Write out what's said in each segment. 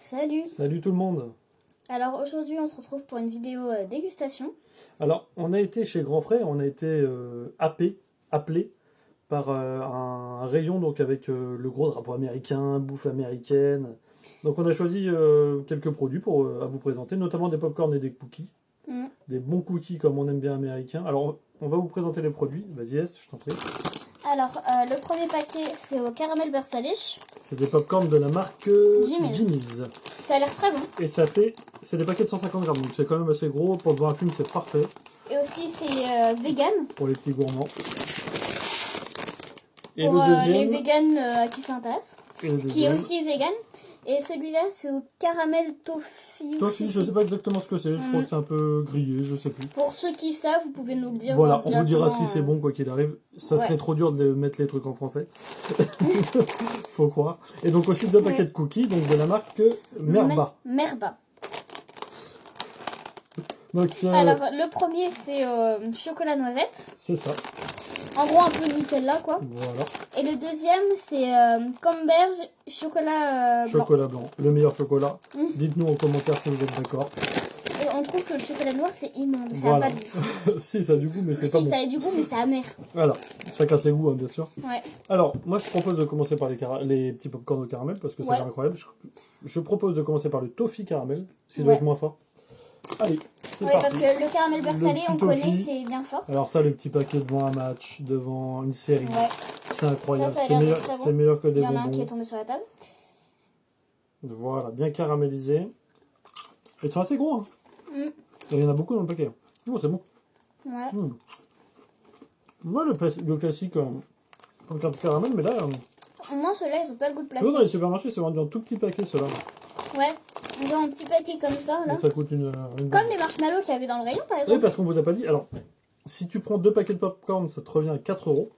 Salut! Salut tout le monde. Alors aujourd'hui on se retrouve pour une vidéo dégustation. Alors on a été chez Grand Frère, on a été appelé par un rayon donc avec le gros drapeau américain, bouffe américaine. Donc on a choisi quelques produits pour à vous présenter, notamment des pop-corn et des cookies. Des bons cookies comme on aime bien américains. Alors on va vous présenter les produits. Vas-y S, je t'en prie. Alors le premier paquet c'est au caramel beurre salé. C'est des pop-corn de la marque Jimmy's. Ça a l'air très bon. Et ça fait, c'est des paquets de 150 grammes, donc c'est quand même assez gros. Pour voir un film c'est parfait. Et aussi c'est vegan. Pour les petits gourmands. Et pour le deuxième, les vegans à qui s'intéressent. Qui est aussi vegan. Et celui-là c'est au caramel toffee. Toffee, je sais pas exactement ce que c'est, je crois que c'est un peu grillé, je sais plus. Pour ceux qui savent, vous pouvez nous le dire. Voilà, on vous dira si c'est bon quoi qu'il arrive. Ça serait trop dur de mettre les trucs en français. Faut croire. Et donc aussi deux paquets de cookies, donc de la marque Merba. Merba. Donc, alors le premier c'est chocolat noisette. C'est ça. En gros un peu Nutella quoi. Voilà. Et le deuxième c'est camembert chocolat blanc. Chocolat blanc, le meilleur chocolat. Dites-nous en commentaire si vous êtes d'accord. Et on trouve que le chocolat noir c'est immonde, ça voilà. n'a pas de goût. Si, ça a du goût mais c'est pas bon. Si, ça a du goût mais c'est amer. Voilà, chacun ses goûts hein, bien sûr. Ouais. Alors, moi je propose de commencer par les petits popcorn au caramel parce que ça a l'air incroyable. Je propose de commencer par le toffee caramel, qui doit être moins fort. Allez, c'est parti. Parce que le caramel beurre salé, on connaît, c'est bien fort. Alors ça, le petit paquet devant un match, devant une série, c'est incroyable. Ça, c'est meilleur que des bonbons. Il y en a un qui est tombé sur la table. Voilà, bien caramélisé. Ils sont assez gros. Hein. Il y en a beaucoup dans le paquet. Oh, c'est bon. Ouais. Moi, le classique, en caramel, mais là... Non, ceux-là, ils ont pas le goût de plastique. Dans les supermarchés, c'est vendu en tout petit paquet, ceux-là. Ouais. Ils ont un petit paquet comme ça, là. Et ça coûte une comme les marshmallows qu'il y avait dans le rayon, par exemple. Oui, parce qu'on vous a pas dit. Alors, si tu prends deux paquets de popcorn, ça te revient à 4 €.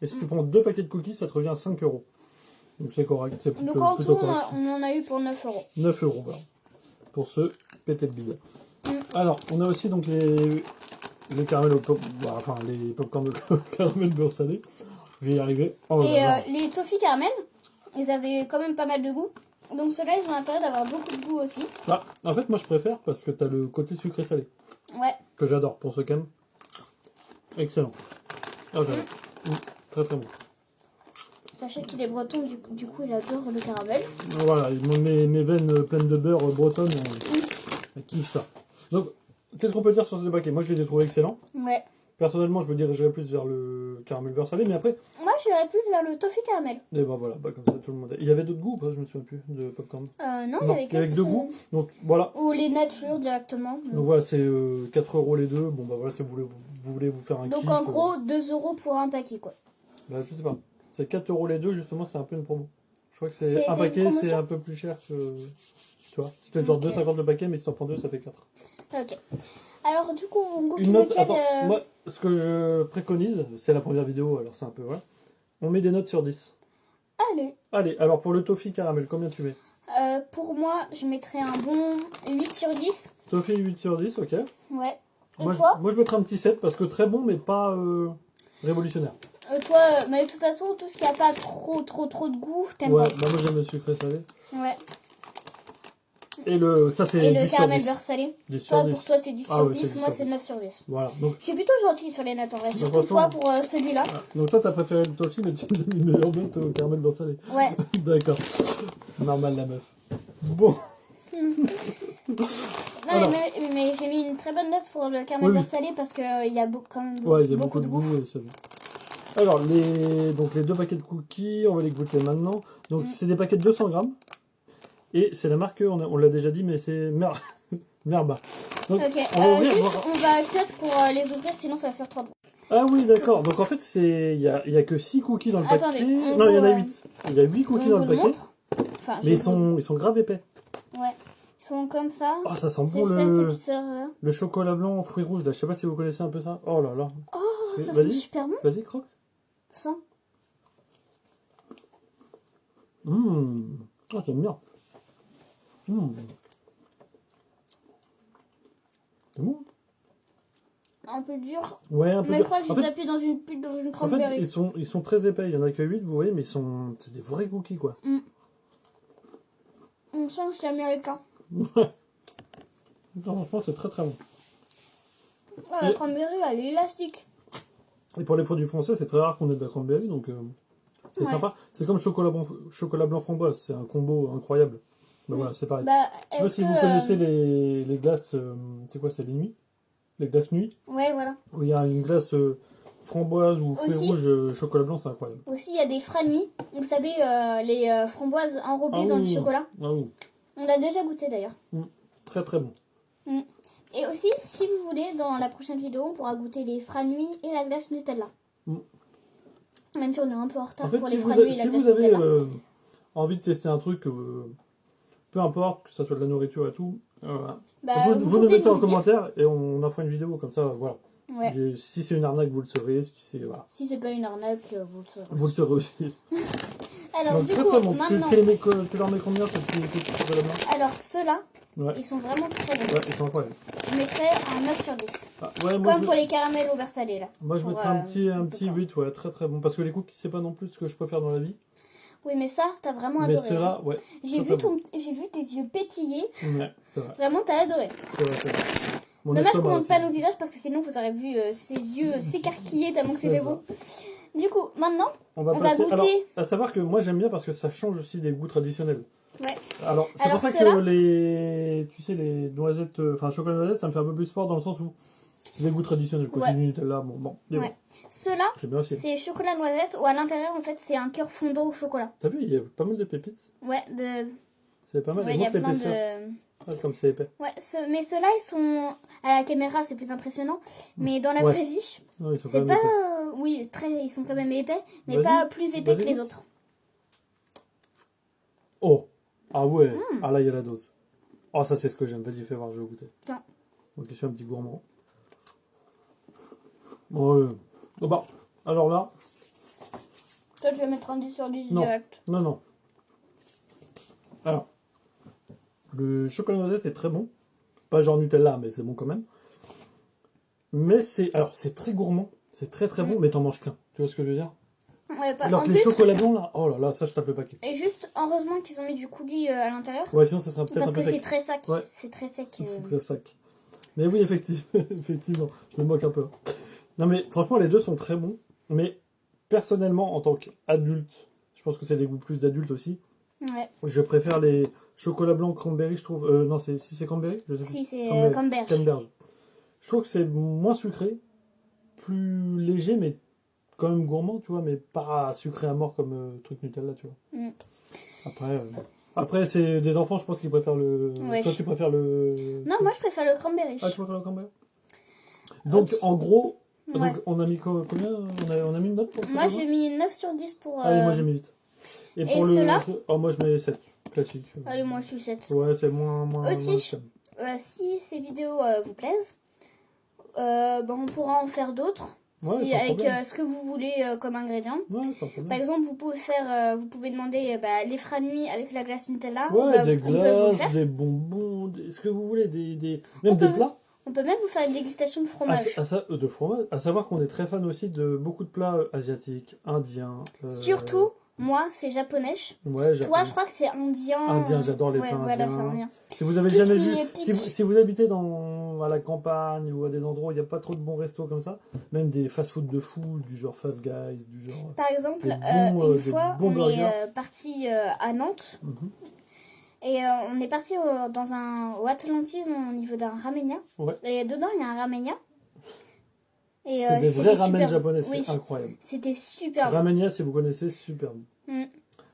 Et si tu prends deux paquets de cookies, ça te revient à 5 €. Donc c'est correct. C'est plutôt, donc en tout, correct. on en a eu pour 9 €. 9 €, voilà. Pour se péter le bide. Alors, on a aussi donc les caramels enfin les popcorn de caramel beurre salé. Je vais y arriver. Oh, et les toffee caramel, ils avaient quand même pas mal de goût. Donc ceux-là, ils ont intérêt d'avoir beaucoup de goût aussi. Bah, en fait, moi je préfère parce que tu as le côté sucré salé. Ouais. Que j'adore pour ceux qui aiment. Excellent. Oh, j'adore. Très très bon. Sachez qu'il est breton, du coup il adore le caramel. Voilà, mes veines pleines de beurre bretonne, elles kiffent ça. Donc, qu'est-ce qu'on peut dire sur ces deux paquets? Moi je les ai trouvés excellents. Ouais. Personnellement, je me dirigerais plus vers le caramel beurre salé, mais après... Moi j'irais plus vers le toffee caramel. Et ben voilà, comme ça tout le monde... Il y avait d'autres goûts ou pas? Je me souviens plus de popcorn. Non, il y avait avec deux goûts. Donc voilà. Ou les natures directement. Donc voilà, c'est 4 € les deux. Bon bah voilà, si vous voulez vous faire un kiff... Donc en gros, 2 € pour un paquet quoi. Bah je sais pas. C'est 4 € les deux, justement, c'est un peu une promo. Je crois que c'est un paquet, c'est un peu plus cher que... Tu vois, c'est peut-être genre 2,50 le paquet, mais si t'en prends deux, ça fait 4. Ok. Alors du coup, on goûte une note, attends, moi, ce que je préconise, c'est la première vidéo, alors c'est un peu, voilà. On met des notes sur 10. Allez. Allez, alors pour le toffee caramel, combien tu mets? Pour moi, je mettrais un bon 8 sur 10. Toffee 8 sur 10, ok. Ouais. Et moi, toi? Moi, je mettrais un petit 7, parce que très bon, mais pas révolutionnaire. Toi, mais de toute façon, tout ce qui a pas trop de goût, t'aimes pas. Ouais, bah moi j'aime le sucré salé. Ouais. Et ça c'est 10 Et le sur caramel 10. beurre salé. 10 sur 10. Pour toi, c'est 10 sur 10, moi c'est 9 sur 10. Voilà. Donc, je suis plutôt gentille sur les notes en vrai, surtout façon, toi pour celui-là. Donc toi, t'as préféré le toffee, mais tu as mis une meilleure note au caramel beurre salé. Ouais. D'accord. Normal la meuf. Bon. Non, mais j'ai mis une très bonne note pour le caramel beurre salé parce qu'il y a quand même il y a beaucoup de goût. C'est bon. Alors, donc les deux paquets de cookies, on va les goûter maintenant. Donc, c'est des paquets de 200 grammes. Et c'est la marque, on l'a déjà dit, mais c'est Merba. Donc, ok, on va peut-être pour les ouvrir, sinon ça va faire trop de bruit. Ah oui, d'accord. Donc, en fait, il y a que 6 cookies dans le paquet. Non, il y en a 8. Il y a 8 cookies dans le paquet. Enfin, mais ils sont grave épais. Ouais. Ils sont comme ça. Oh, ça sent bon le chocolat blanc aux fruits rouges. Là. Je sais pas si vous connaissez un peu ça. Oh là là. Oh, ça sent super bon. Vas-y, croque. Sens. Oh, j'aime bien. C'est bon. Un peu dur. Ouais, un peu mais dur. Je crois que j'ai tapé dans une cranberry. En fait, ils sont très épais. Il y en a que 8, vous voyez, mais c'est des vrais cookies, quoi. On sent que c'est américain. Non, franchement, c'est très très bon. Oh, la cranberry, elle est élastique. Et pour les produits français, c'est très rare qu'on ait de la cranberry, donc c'est Ouais. sympa. C'est comme chocolat blanc framboise, c'est un combo incroyable. Ben voilà, c'est pareil. Bah, Je sais pas est-ce si que... vous connaissez les glaces, c'est quoi, c'est les nuits? Les glaces nuits, Ouais, voilà. où il y a une glace framboise ou fruits Aussi. rouges, chocolat blanc, c'est incroyable. Aussi, il y a des franuis. Vous savez, les framboises enrobées Ah dans oui. du chocolat. Ah oui, On l'a déjà goûté d'ailleurs. très très bon. Et aussi, si vous voulez, dans la prochaine vidéo, on pourra goûter les franuis et la glace Nutella. Mm. Même si on est un peu en retard En fait, pour si les vous, franuis et la si glace vous avez Nutella. envie de tester un truc, peu importe, que ça soit de la nourriture et tout, Bah, vous vous nous pouvez mettez en nous le dire. commentaire et on en fera une vidéo comme ça, voilà. Ouais. Et si c'est une arnaque, vous le saurez. Si c'est, voilà. Si c'est pas une arnaque, vous le saurez. Vous le saurez aussi. Alors, Donc, du très coup, très bon. maintenant... Tu leur mets combien tes petits chocolats blancs? Alors, ceux-là, Ouais. ils sont vraiment très bons. Ouais, ils sont incroyables. Je mettrais un 9 sur 10. Ah, ouais, moi, Comme pour les caramels au beurre salé, là. moi je pour, mettrais un petit pour 8, ouais, très très bon. Parce que les cookies, c'est pas non plus ce que je peux faire dans la vie. Oui, mais ça, t'as vraiment Mais adoré. ceux-là, ouais. J'ai très, vu, très bon. j'ai vu tes yeux pétiller. Ouais, c'est vrai. Vraiment, t'as adoré. C'est vrai, c'est vrai. Mon Dommage qu'on estomac montre pas aussi. nos visages parce que sinon vous aurez vu ses yeux s'écarquiller tellement que C'est c'était ça. bon. Du coup, maintenant, On va on passer. va goûter. Alors, à savoir que moi j'aime bien parce que ça change aussi des goûts traditionnels. Ouais. Alors, c'est Alors, pour ça ceux-là- que tu sais, les noisettes, enfin, chocolat noisette, ça me fait un peu plus fort dans le sens où c'est des goûts traditionnels, quoi. Ouais. C'est du Nutella, bon, mais Ouais. bon, Ceux-là, c'est bien aussi. c'est chocolat noisette ou à l'intérieur, en fait, c'est un cœur fondant au chocolat. T'as vu, il y a pas mal de pépites. Ouais, C'est pas mal, ouais, et il y a montre plein l'épaisseur. de. Ah, comme c'est épais. Ouais, mais ceux-là, ils sont. À la caméra, c'est plus impressionnant. Mais dans la Ouais. vraie vie, Non, ils sont c'est quand pas. même épais. Oui, ils sont quand même épais, mais Vas-y, pas plus épais que vas-y, les goûte. autres. Oh, ah ouais, Hmm. ah là, il y a la dose. Oh, ça, c'est ce que j'aime. Vas-y, fais voir, je vais goûter. Tiens. Ok, je suis un petit gourmand. Ouais. Oh, bah, alors là, Toi, tu vas mettre un 10 sur 10 Non. direct. non. Alors, le chocolat noisette est très bon. Pas genre Nutella, mais c'est bon quand même. Mais c'est très gourmand. C'est très très bon, mais t'en manges qu'un. Tu vois ce que je veux dire? Ouais, Alors en que les plus, chocolats blancs là, oh là là, ça je tape le paquet. et juste, heureusement qu'ils ont mis du coulis à l'intérieur. Ouais, sinon ça serait peut-être Parce un peu que c'est sec. très sec. Ouais. C'est très sec. C'est très sec. Mais oui, effectivement, effectivement, je me moque un peu. Non mais franchement, les deux sont très bons. Mais personnellement, en tant qu'adulte, je pense que c'est des goûts plus d'adultes aussi. Ouais. Je préfère les chocolats blancs cranberry, je trouve. Non, si c'est cranberry, je sais Si, c'est Canneberge. Camembert. Canneberge. Je trouve que c'est moins sucré, plus léger, mais quand même gourmand, tu vois, mais pas sucré à mort comme truc Nutella, tu vois. Mm. Après c'est des enfants, je pense qu'ils préfèrent le. Ouais. Toi, tu préfères le. Non, moi je préfère le cranberry. Ah, tu préfères le cranberry. Donc, Oups. en gros, Ouais. donc, on a mis combien on a mis une note pour Moi ça, j'ai mis 9 sur 10 pour. Allez, moi j'ai mis 8. Et pour le. ceux-là Oh, moi je mets 7. Classique. Allez, moi je suis 7. Ouais, c'est moins. Aussi. moins extrême. Si ces vidéos vous plaisent, on pourra en faire d'autres. Ouais, Si, sans avec problème. ce que vous voulez comme ingrédients. Ouais, sans problème. Par exemple, vous pouvez demander les franuis avec la glace Nutella. Ouais, des on peut vous le glaces, faire. des bonbons, ce que vous voulez, même On des peut- plats. On peut même vous faire une dégustation de fromage. De fromage. À savoir qu'on est très fan aussi de beaucoup de plats asiatiques, indiens. Surtout, moi, c'est japonais. Ouais, Toi, japonais. je crois que c'est indien. Indien, j'adore les Ouais, plats voilà, c'est indiens. indien. Si vous avez Tout ce jamais qui vu, est peach. si vous habitez à la campagne ou à des endroits où il n'y a pas trop de bons restos comme ça, même des fast-food de fou, du genre Five Guys, du genre. Par exemple, Des bons, une des fois, bons on est burgers. parti à Nantes. Mhm. Et on est parti au Atlantis au niveau d'un ramenia. Ouais. Et dedans, il y a un ramenia. Et C'est des vrais c'était ramen super. japonais, Oui, c'est incroyable. c'était super bon. Ramenia, si vous connaissez, super bon. Mm.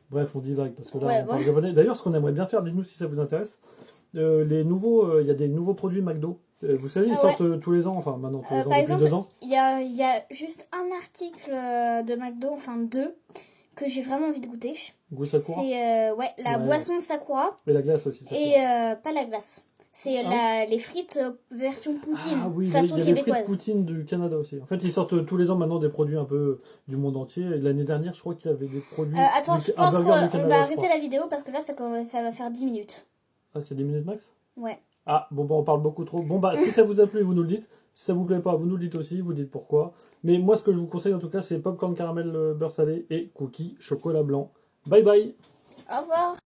Bref, on divague parce que là, Ouais, on parle ouais. japonais. D'ailleurs, ce qu'on aimerait bien faire, dites-nous si ça vous intéresse. Il y a des nouveaux produits McDo. Vous savez, ils Ah ouais. sortent tous les ans, enfin maintenant tous les ans, Par depuis exemple, 2 ans. il y a juste un article de McDo, enfin deux, que j'ai vraiment envie de goûter. Goût Sakura. C'est la Ouais. boisson Sakura Et la glace aussi. Sakura. et pas la glace. C'est Ah. les frites version poutine, Ah oui, façon il y a les frites québécoise. poutine du Canada aussi. En fait, ils sortent tous les ans maintenant des produits un peu du monde entier. Et l'année dernière, je crois qu'il y avait des produits. Attends, je un pense qu'on burger du Canada, va je arrêter crois. la vidéo parce que là, ça va faire 10 minutes. Ah, c'est 10 minutes max? Ouais. Ah, bon, bah, on parle beaucoup trop. Bon, bah, si ça vous a plu, vous nous le dites. Si ça vous plaît pas, vous nous le dites aussi. Vous dites pourquoi. Mais moi, ce que je vous conseille en tout cas, c'est popcorn caramel beurre salé et cookies chocolat blanc. Bye bye! Au revoir.